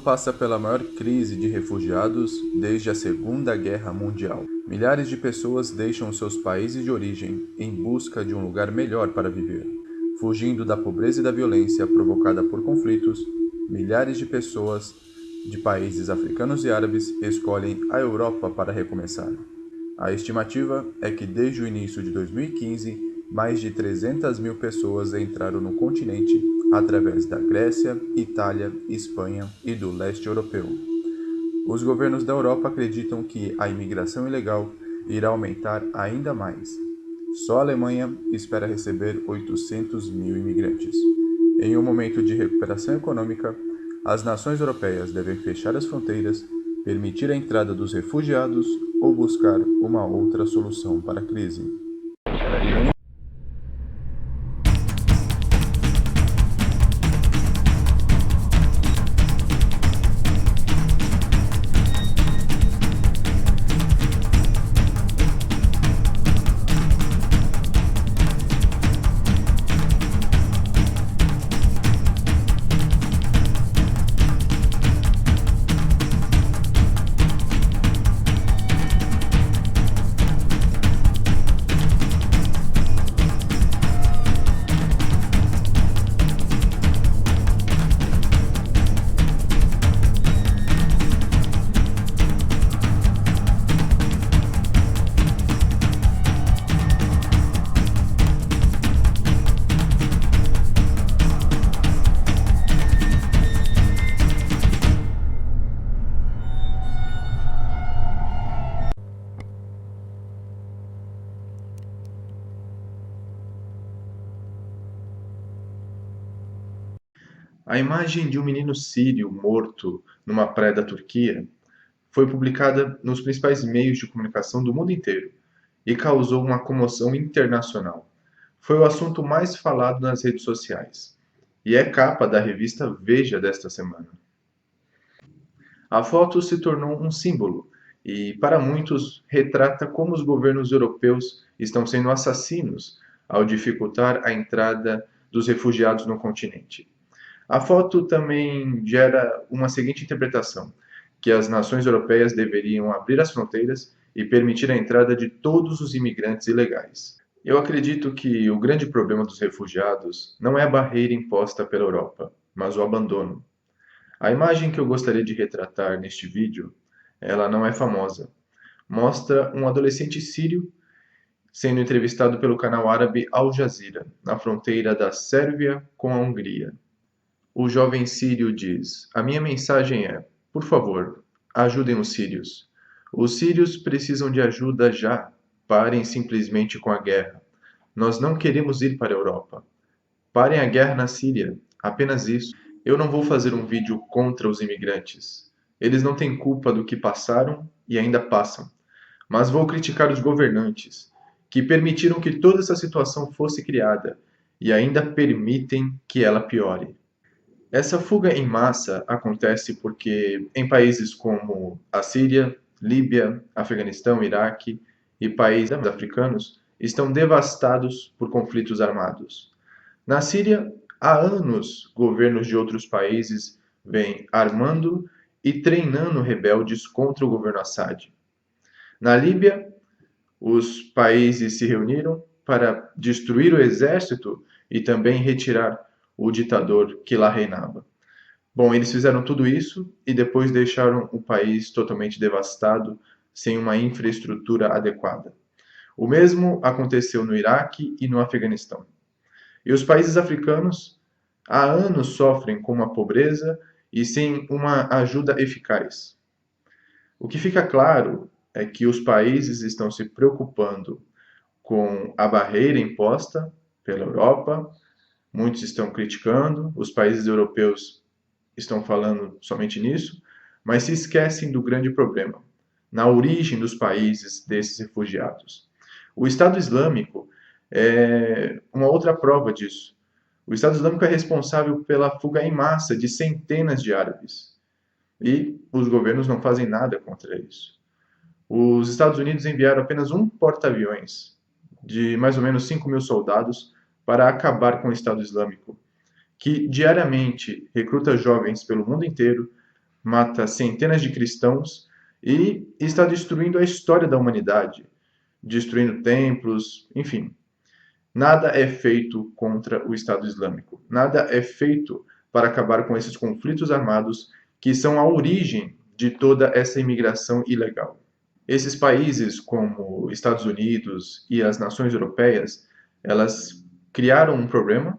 passa pela maior crise de refugiados desde a Segunda Guerra Mundial. Milhares de pessoas deixam seus países de origem em busca de um lugar melhor para viver. Fugindo da pobreza e da violência provocada por conflitos, milhares de pessoas de países africanos e árabes escolhem a Europa para recomeçar. A estimativa é que desde o início de 2015, mais de 300 mil pessoas entraram no continente através da Grécia, Itália, Espanha e do leste europeu. Os governos da Europa acreditam que a imigração ilegal irá aumentar ainda mais. Só a Alemanha espera receber 800 mil imigrantes. Em um momento de recuperação econômica, as nações europeias devem fechar as fronteiras, permitir a entrada dos refugiados ou buscar uma outra solução para a crise. A imagem de um menino sírio morto numa praia da Turquia foi publicada nos principais meios de comunicação do mundo inteiro e causou uma comoção internacional. Foi o assunto mais falado nas redes sociais e é capa da revista Veja desta semana. A foto se tornou um símbolo e, para muitos, retrata como os governos europeus estão sendo assassinos ao dificultar a entrada dos refugiados no continente. A foto também gera uma seguinte interpretação, que as nações europeias deveriam abrir as fronteiras e permitir a entrada de todos os imigrantes ilegais. Eu acredito que o grande problema dos refugiados não é a barreira imposta pela Europa, mas o abandono. A imagem que eu gostaria de retratar neste vídeo, ela não é famosa. Mostra um adolescente sírio sendo entrevistado pelo canal árabe Al Jazeera, na fronteira da Sérvia com a Hungria. O jovem sírio diz: "A minha mensagem é, por favor, ajudem os sírios. Os sírios precisam de ajuda já. Parem simplesmente com a guerra. Nós não queremos ir para a Europa. Parem a guerra na Síria. Apenas isso. Eu não vou fazer um vídeo contra os imigrantes. Eles não têm culpa do que passaram e ainda passam. Mas vou criticar os governantes, que permitiram que toda essa situação fosse criada e ainda permitem que ela piore." Essa fuga em massa acontece porque, em países como a Síria, Líbia, Afeganistão, Iraque e países africanos, estão devastados por conflitos armados. Na Síria, há anos, governos de outros países vêm armando e treinando rebeldes contra o governo Assad. Na Líbia, os países se reuniram para destruir o exército e também retirar o ditador que lá reinava. Bom, eles fizeram tudo isso e depois deixaram o país totalmente devastado, sem uma infraestrutura adequada. O mesmo aconteceu no Iraque e no Afeganistão. E os países africanos há anos sofrem com uma pobreza e sem uma ajuda eficaz. O que fica claro é que os países estão se preocupando com a barreira imposta pela Europa. Muitos estão criticando, os países europeus estão falando somente nisso, mas se esquecem do grande problema, na origem dos países desses refugiados. O Estado Islâmico é uma outra prova disso. O Estado Islâmico é responsável pela fuga em massa de centenas de árabes. E os governos não fazem nada contra isso. Os Estados Unidos enviaram apenas um porta-aviões de mais ou menos 5 mil soldados para acabar com o Estado Islâmico, que diariamente recruta jovens pelo mundo inteiro, mata centenas de cristãos e está destruindo a história da humanidade, destruindo templos, enfim. Nada é feito contra o Estado Islâmico. Nada é feito para acabar com esses conflitos armados que são a origem de toda essa imigração ilegal. Esses países, como Estados Unidos e as nações europeias, elas criaram um problema,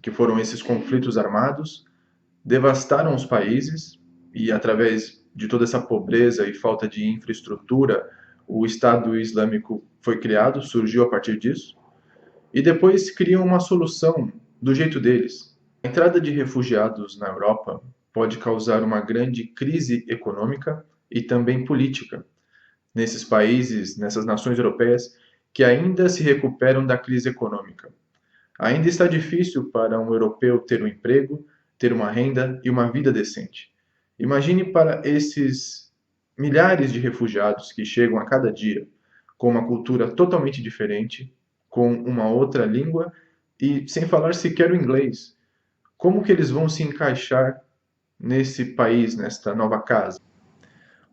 que foram esses conflitos armados, devastaram os países e, através de toda essa pobreza e falta de infraestrutura, o Estado Islâmico foi criado, surgiu a partir disso, e depois criam uma solução do jeito deles. A entrada de refugiados na Europa pode causar uma grande crise econômica e também política nesses países, nessas nações europeias que ainda se recuperam da crise econômica. Ainda está difícil para um europeu ter um emprego, ter uma renda e uma vida decente. Imagine para esses milhares de refugiados que chegam a cada dia com uma cultura totalmente diferente, com uma outra língua e sem falar sequer o inglês. Como que eles vão se encaixar nesse país, nesta nova casa?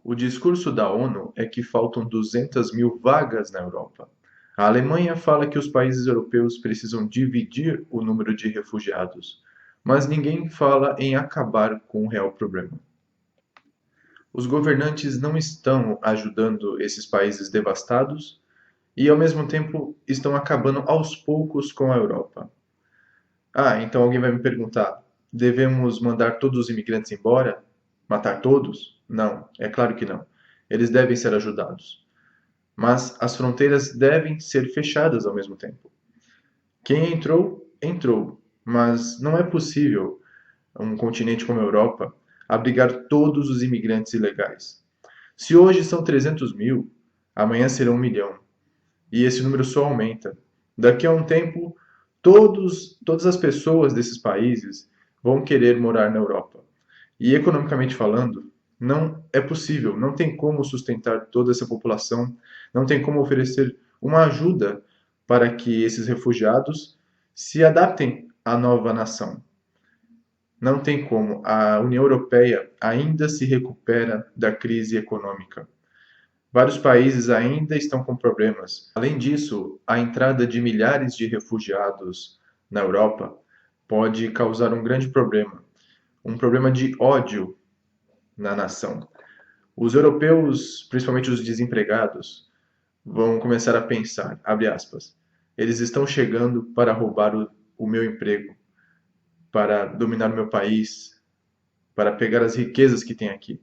O discurso da ONU é que faltam 200 mil vagas na Europa. A Alemanha fala que os países europeus precisam dividir o número de refugiados, mas ninguém fala em acabar com o real problema. Os governantes não estão ajudando esses países devastados e, ao mesmo tempo, estão acabando aos poucos com a Europa. Então alguém vai me perguntar: devemos mandar todos os imigrantes embora? Matar todos? Não, é claro que não. Eles devem ser ajudados. Mas as fronteiras devem ser fechadas ao mesmo tempo. Quem entrou, entrou, mas não é possível um continente como a Europa abrigar todos os imigrantes ilegais. Se hoje são 300 mil, amanhã serão 1 milhão. E esse número só aumenta. Daqui a um tempo, todas as pessoas desses países vão querer morar na Europa. E economicamente falando, não é possível, não tem como sustentar toda essa população, não tem como oferecer uma ajuda para que esses refugiados se adaptem à nova nação. Não tem como. A União Europeia ainda se recupera da crise econômica. Vários países ainda estão com problemas. Além disso, a entrada de milhares de refugiados na Europa pode causar um grande problema, um problema de ódio na nação. Os europeus, principalmente os desempregados, vão começar a pensar, abre aspas, eles estão chegando para roubar o meu emprego, para dominar o meu país, para pegar as riquezas que tem aqui,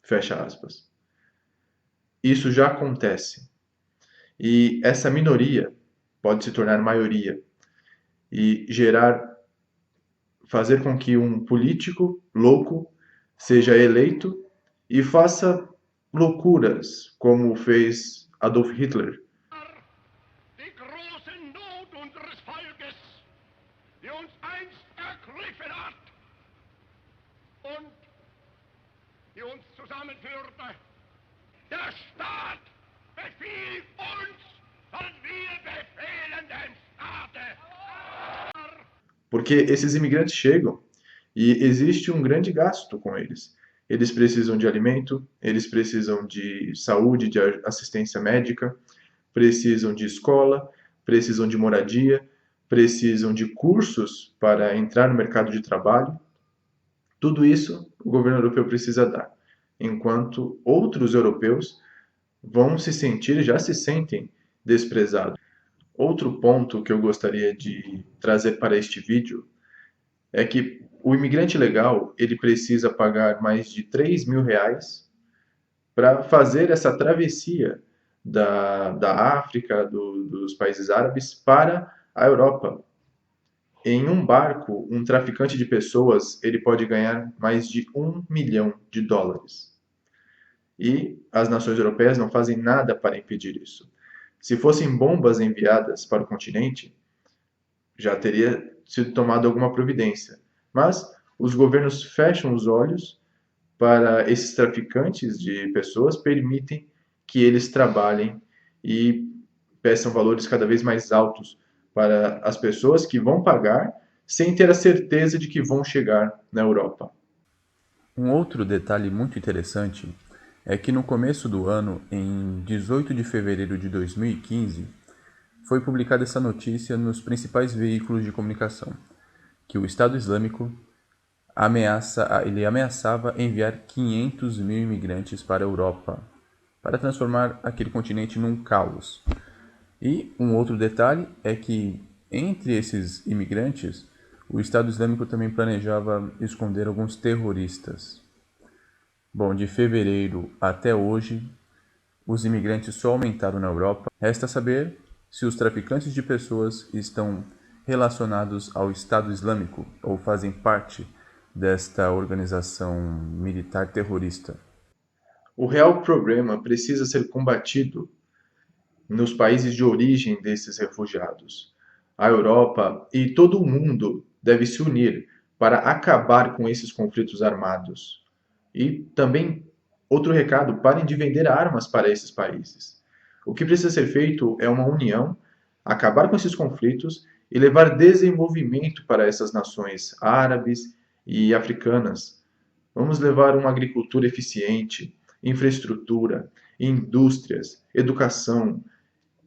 fecha aspas. Isso já acontece. E essa minoria pode se tornar maioria e fazer com que um político louco seja eleito e faça loucuras, como fez Adolf Hitler. Die große Not unseres Volkes, die uns einst ergriffen hat und die uns zusammenführte. Der Staat befiehlt uns und wir befehlen dem Staate. Porque esses imigrantes chegam e existe um grande gasto com eles. Eles precisam de alimento, eles precisam de saúde, de assistência médica, precisam de escola, precisam de moradia, precisam de cursos para entrar no mercado de trabalho. Tudo isso o governo europeu precisa dar, enquanto outros europeus vão se sentir, já se sentem desprezados. Outro ponto que eu gostaria de trazer para este vídeo é que o imigrante legal ele precisa pagar mais de 3 mil reais para fazer essa travessia da África, dos países árabes, para a Europa. Em um barco, um traficante de pessoas ele pode ganhar mais de $1 milhão. E as nações europeias não fazem nada para impedir isso. Se fossem bombas enviadas para o continente, já teria sido tomada alguma providência. Mas os governos fecham os olhos para esses traficantes de pessoas, permitem que eles trabalhem e peçam valores cada vez mais altos para as pessoas que vão pagar sem ter a certeza de que vão chegar na Europa. Um outro detalhe muito interessante é que no começo do ano, em 18 de fevereiro de 2015, foi publicada essa notícia nos principais veículos de comunicação, que o Estado Islâmico ameaçava enviar 500 mil imigrantes para a Europa, para transformar aquele continente num caos. E um outro detalhe é que, entre esses imigrantes, o Estado Islâmico também planejava esconder alguns terroristas. Bom, de fevereiro até hoje, os imigrantes só aumentaram na Europa. Resta saber se os traficantes de pessoas estão relacionados ao Estado Islâmico ou fazem parte desta organização militar terrorista. O real problema precisa ser combatido nos países de origem desses refugiados. A Europa e todo o mundo devem se unir para acabar com esses conflitos armados. E também, outro recado, parem de vender armas para esses países. O que precisa ser feito é uma união, acabar com esses conflitos e levar desenvolvimento para essas nações árabes e africanas. Vamos levar uma agricultura eficiente, infraestrutura, indústrias, educação,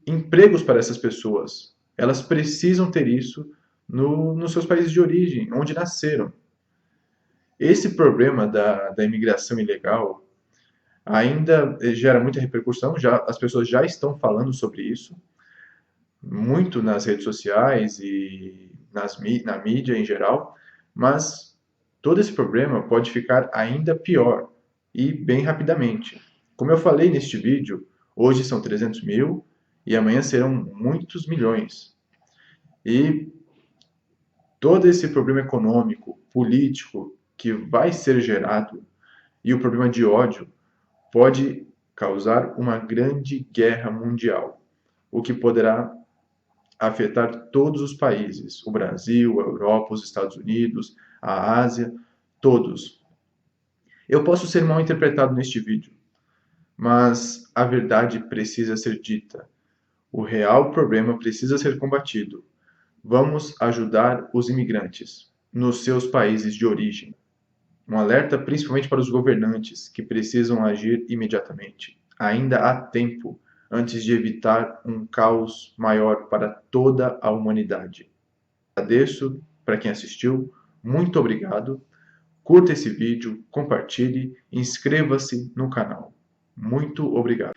empregos para essas pessoas. Elas precisam ter isso nos seus países de origem, onde nasceram. Esse problema da imigração ilegal ainda gera muita repercussão, as pessoas já estão falando sobre isso, muito nas redes sociais e na mídia em geral, mas todo esse problema pode ficar ainda pior e bem rapidamente. Como eu falei neste vídeo, hoje são 300 mil e amanhã serão muitos milhões. E todo esse problema econômico, político que vai ser gerado e o problema de ódio pode causar uma grande guerra mundial, o que poderá afetar todos os países, o Brasil, a Europa, os Estados Unidos, a Ásia, todos. Eu posso ser mal interpretado neste vídeo, mas a verdade precisa ser dita. O real problema precisa ser combatido. Vamos ajudar os imigrantes nos seus países de origem. Um alerta principalmente para os governantes, que precisam agir imediatamente. Ainda há tempo antes de evitar um caos maior para toda a humanidade. Agradeço para quem assistiu, muito obrigado. Curta esse vídeo, compartilhe, inscreva-se no canal. Muito obrigado.